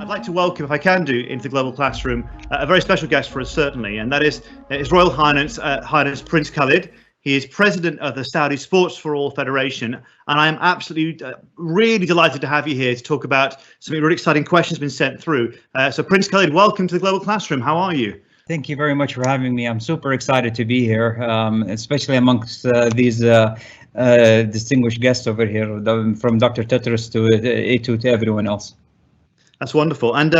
I'd like to welcome, if I can do, into the Global Classroom, a very special guest for us, certainly, and that is His Royal Highness Prince Khaled. He is president of the Saudi Sports for All Federation, and I am absolutely really delighted to have you here to talk about some really exciting questions been sent through. So Prince Khaled, welcome to the Global Classroom. How are you? Thank you very much for having me. I'm super excited to be here, especially amongst these distinguished guests over here, from Dr. Tedros to everyone else. That's wonderful. And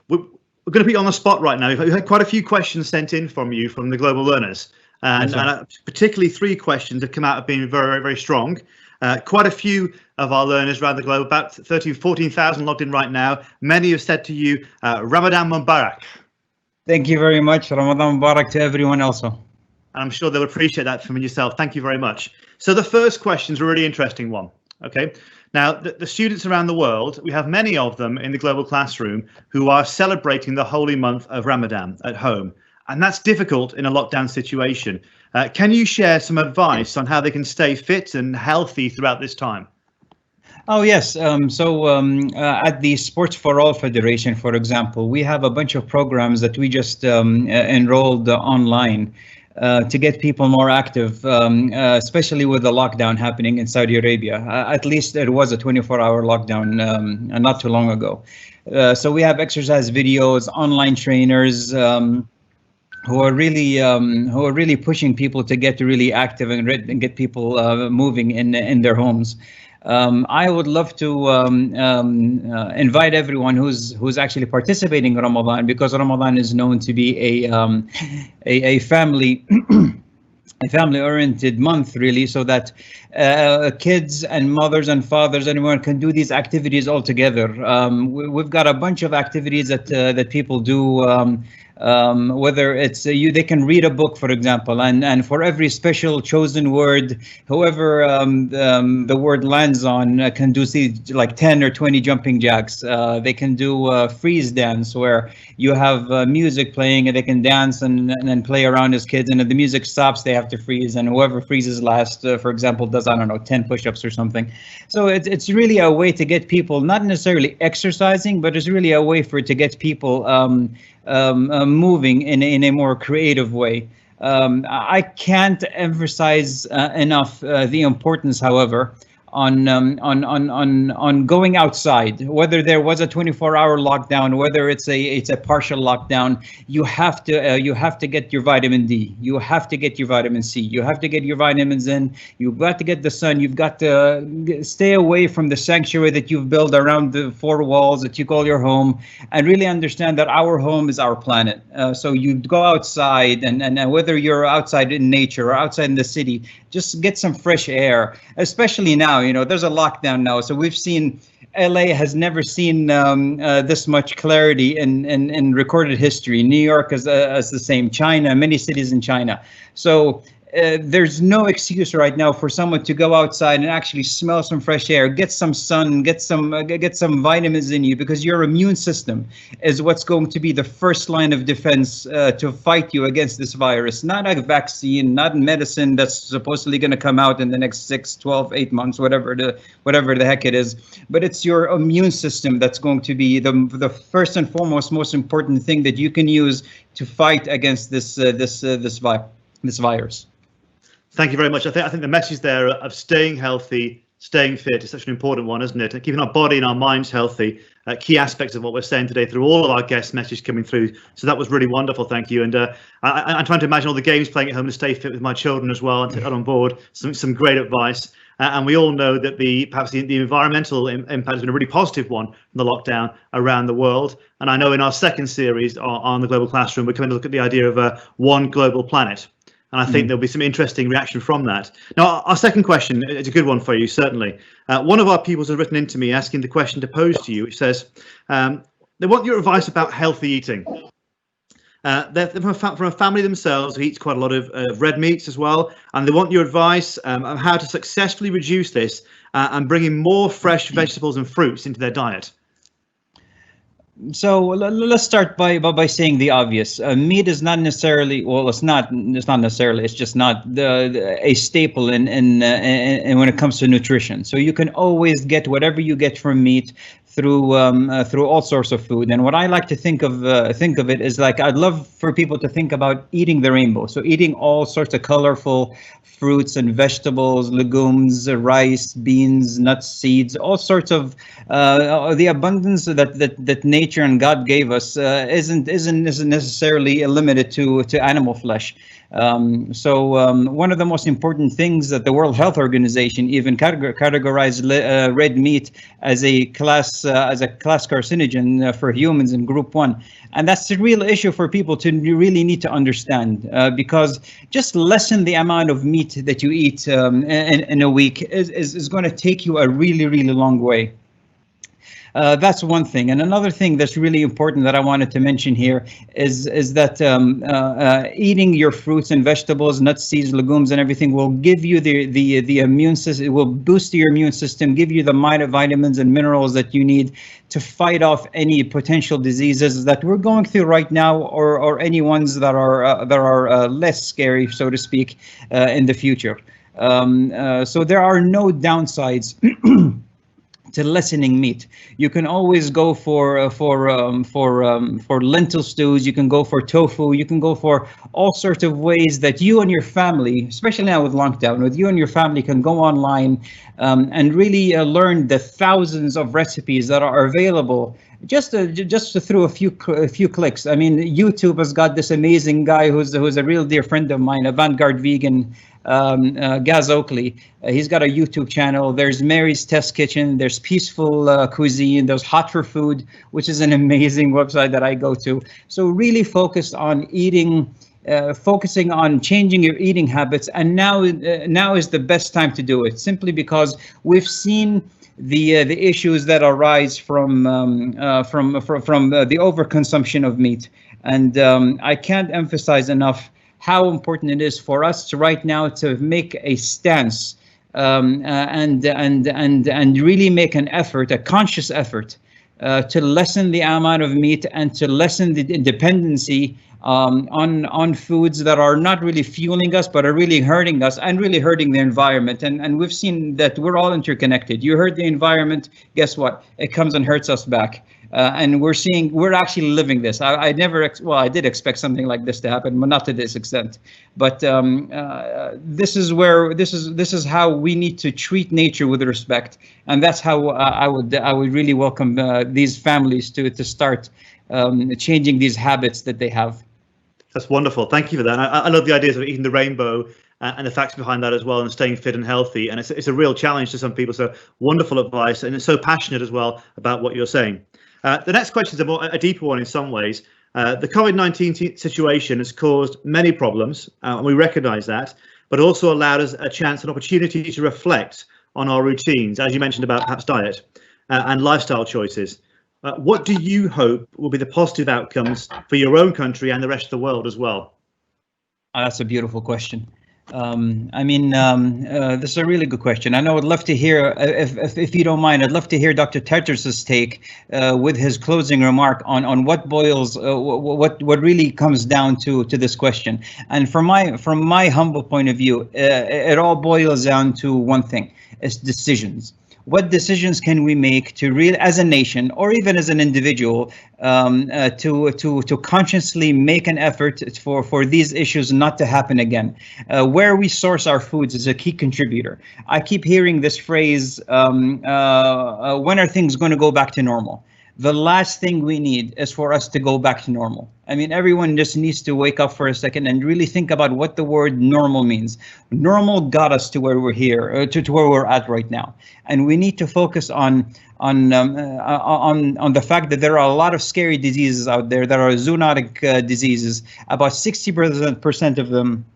we're going to put you on the spot right now. We've had quite a few questions sent in from you, from the global learners. And particularly 3 questions have come out of being very, very strong. Quite a few of our learners around the globe, about 14,000 logged in right now. Many have said to you, Ramadan Mubarak. Thank you very much. Ramadan Mubarak to everyone also. And I'm sure they'll appreciate that from yourself. Thank you very much. So the first question is a really interesting one. Okay. Now, the students around the world, we have many of them in the Global Classroom who are celebrating the holy month of Ramadan at home. And that's difficult in a lockdown situation. Can you share some advice on how they can stay fit and healthy throughout this time? Oh, yes. At the Sports for All Federation, for example, we have a bunch of programs that we just enrolled online to get people more active, especially with the lockdown happening in Saudi Arabia. At least there was a 24-hour lockdown not too long ago. So we have exercise videos, online trainers, who are really pushing people to get really active and get people moving in their homes. I would love to invite everyone who's actually participating in Ramadan, because Ramadan is known to be a family a family-oriented month, really, so that kids and mothers and fathers, anyone can do these activities all together. We've got a bunch of activities that people do. Whether it's they can read a book, for example, and for every special chosen word, whoever the word lands on can do like 10 or 20 jumping jacks. They can do freeze dance, where you have music playing and they can dance and play around as kids, and if the music stops, they have to freeze, and whoever freezes last, for example, does, I don't know, 10 push-ups or something. So it's really a way to get people not necessarily exercising, but it's really a way to get people moving in a more creative way. I can't emphasize enough the importance, however, on going outside. Whether there was a 24-hour lockdown, whether it's a partial lockdown, you have to get your vitamin D. You have to get your vitamin C. You have to get your vitamins in. You've got to get the sun. You've got to stay away from the sanctuary that you've built around the 4 walls that you call your home, and really understand that our home is our planet. So you go outside, and whether you're outside in nature or outside in the city, just get some fresh air, especially now. You know, there's a lockdown now, so we've seen LA has never seen this much clarity in recorded history. New York is the same. China, many cities in China. So there's no excuse right now for someone to go outside and actually smell some fresh air, get some sun, get some vitamins in you, because your immune system is what's going to be the first line of defense to fight you against this virus. Not a vaccine, not medicine that's supposedly going to come out in the next 6, 12, 8 months, whatever the heck it is. But it's your immune system that's going to be the first and foremost most important thing that you can use to fight against this virus. Thank you very much. I think the message there of staying healthy, staying fit is such an important one, isn't it? And keeping our body and our minds healthy, key aspects of what we're saying today through all of our guest messages coming through. So that was really wonderful. Thank you. And I'm trying to imagine all the games playing at home to stay fit with my children as well, and take that on board. Some great advice. And we all know that perhaps the environmental impact has been a really positive one from the lockdown around the world. And I know in our second series on the Global Classroom, we're coming to look at the idea of one global planet. And I think there'll be some interesting reaction from that. Now, our second question is a good one for you, certainly. One of our pupils has written into me asking the question to pose to you, which says, they want your advice about healthy eating. They're from a family themselves who eats quite a lot of red meats as well, and they want your advice on how to successfully reduce this and bring in more fresh vegetables and fruits into their diet. So let's start by saying the obvious. Meat is not necessarily, well, it's not necessarily, it's just not a staple in when it comes to nutrition. So you can always get whatever you get from meat through all sorts of food. And what I like to think of it is like, I'd love for people to think about eating the rainbow. So eating all sorts of colorful fruits and vegetables, legumes, rice, beans, nuts, seeds, all sorts of the abundance that nature and God gave us isn't necessarily limited to animal flesh. One of the most important things that the World Health Organization even categorized red meat as a class carcinogen for humans in Group 1, and that's the real issue for people to really need to understand, because just lessen the amount of meat that you eat in a week is going to take you a really long way. That's one thing. And another thing that's really important that I wanted to mention here is that eating your fruits and vegetables, nuts, seeds, legumes, and everything will give you the immune system. It will boost your immune system, give you the vitamins and minerals that you need to fight off any potential diseases that we're going through right now, or any ones that are less scary, so to speak, in the future. So there are no downsides to lessening meat. You can always go for lentil stews. You can go for tofu. You can go for all sorts of ways that you and your family, especially now with lockdown, with you and your family can go online and really learn the thousands of recipes that are available just through a few clicks. I mean, YouTube has got this amazing guy who's a real dear friend of mine, a Vanguard vegan, Gaz Oakley. He's got a YouTube channel. There's Mary's Test Kitchen. There's Peaceful Cuisine. There's Hot for Food, which is an amazing website that I go to. So really focused on eating, focusing on changing your eating habits. And now is the best time to do it, simply because we've seen the issues that arise from the overconsumption of meat. And I can't emphasize enough how important it is for us to right now to make a stance and really make an effort, a conscious effort, to lessen the amount of meat and to lessen the dependency on foods that are not really fueling us, but are really hurting us and really hurting the environment. And we've seen that we're all interconnected. You hurt the environment, guess what? It comes and hurts us back. And we're actually living this. I did expect something like this to happen, but not to this extent. But this is how we need to treat nature with respect, and that's how I would really welcome these families to start changing these habits that they have. That's wonderful. Thank you for that. I love the ideas of eating the rainbow and the facts behind that as well, and staying fit and healthy. And it's a real challenge to some people. So wonderful advice, and it's so passionate as well about what you're saying. The next question is a deeper one in some ways. The COVID-19 situation has caused many problems, and we recognise that, but also allowed us a chance and opportunity to reflect on our routines, as you mentioned about perhaps diet and lifestyle choices. What do you hope will be the positive outcomes for your own country and the rest of the world as well? That's a beautiful question. This is a really good question. And I would love to hear, if you don't mind, I'd love to hear Dr. Tedros' take with his closing remark on what boils, what really comes down to this question. And from my humble point of view, it all boils down to one thing: it's decisions. What decisions can we make to really, as a nation or even as an individual, to consciously make an effort for these issues not to happen again? Where we source our foods is a key contributor. I keep hearing this phrase, when are things going to go back to normal? The last thing we need is for us to go back to normal. I mean, everyone just needs to wake up for a second and really think about what the word normal means. Normal got us to where we're here, to where we're at right now, and we need to focus on the fact that there are a lot of scary diseases out there that are zoonotic diseases. About 60% of them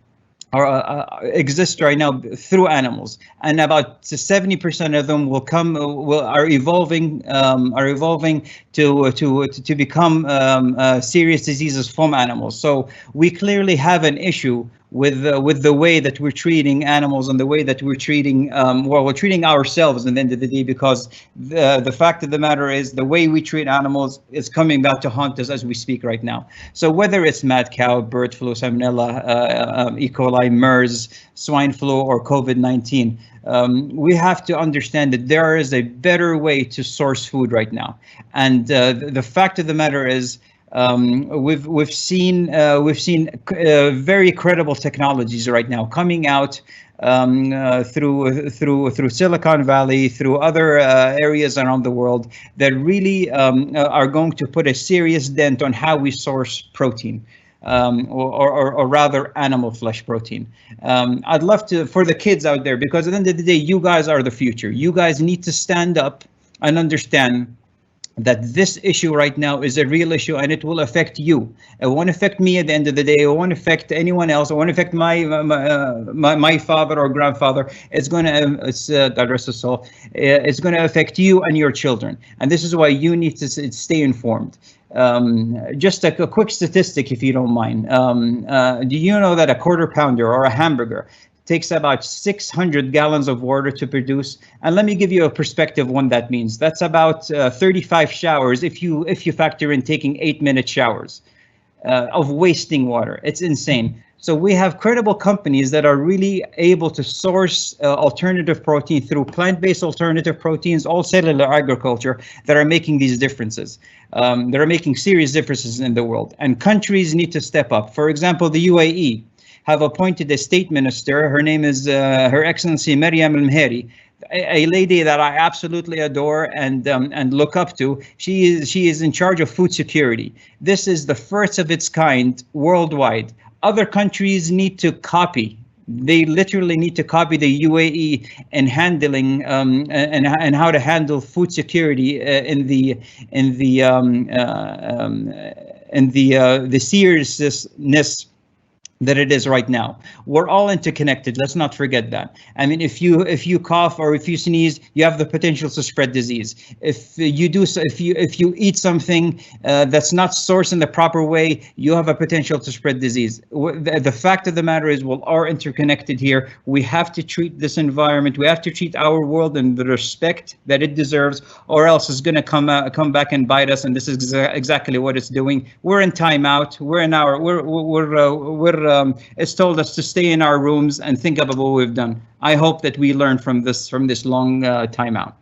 exist right now through animals, and about 70% of them are evolving to become serious diseases from animals. So we clearly have an issue with the way that we're treating animals and the way that we're treating we're treating ourselves at the end of the day, because the fact of the matter is the way we treat animals is coming back to haunt us as we speak right now. So whether it's mad cow, bird flu, salmonella, E. coli, MERS, swine flu, or COVID-19, we have to understand that there is a better way to source food right now. And the fact of the matter is, we've seen very credible technologies right now coming out through Silicon Valley, through other areas around the world that really are going to put a serious dent on how we source protein. Or rather animal flesh protein. I'd love to, for the kids out there, because at the end of the day, you guys are the future. You guys need to stand up and understand that this issue right now is a real issue, and it will affect you. It won't affect me at the end of the day. It won't affect anyone else. It won't affect my father or grandfather. It's going to, God rest his soul, it's going to affect you and your children. And this is why you need to stay informed. Just a quick statistic, if you don't mind. Do you know that a quarter pounder or a hamburger takes about 600 gallons of water to produce? And let me give you a perspective what that means. That's about 35 showers if you factor in taking 8-minute showers of wasting water. It's insane. So we have credible companies that are really able to source alternative protein through plant-based alternative proteins, all cellular agriculture, that are making these differences. That are making serious differences in the world. And countries need to step up. For example, the UAE have appointed a state minister. Her name is Her Excellency Maryam Al-Mehri, a lady that I absolutely adore and look up to. She is in charge of food security. This is the first of its kind worldwide. Other countries need to copy. They literally need to copy the UAE in handling and how to handle food security in the seriousness that it is right now. We're all interconnected. Let's not forget that. I mean, if you cough or if you sneeze, you have the potential to spread disease. If you eat something that's not sourced in the proper way, you have a potential to spread disease. The fact of the matter is, we are interconnected here. We have to treat this environment. We have to treat our world in the respect that it deserves, or else it's going to come back and bite us. And this is exactly what it's doing. We're in timeout. It's told us to stay in our rooms and think about what we've done. I hope that we learn from this long timeout.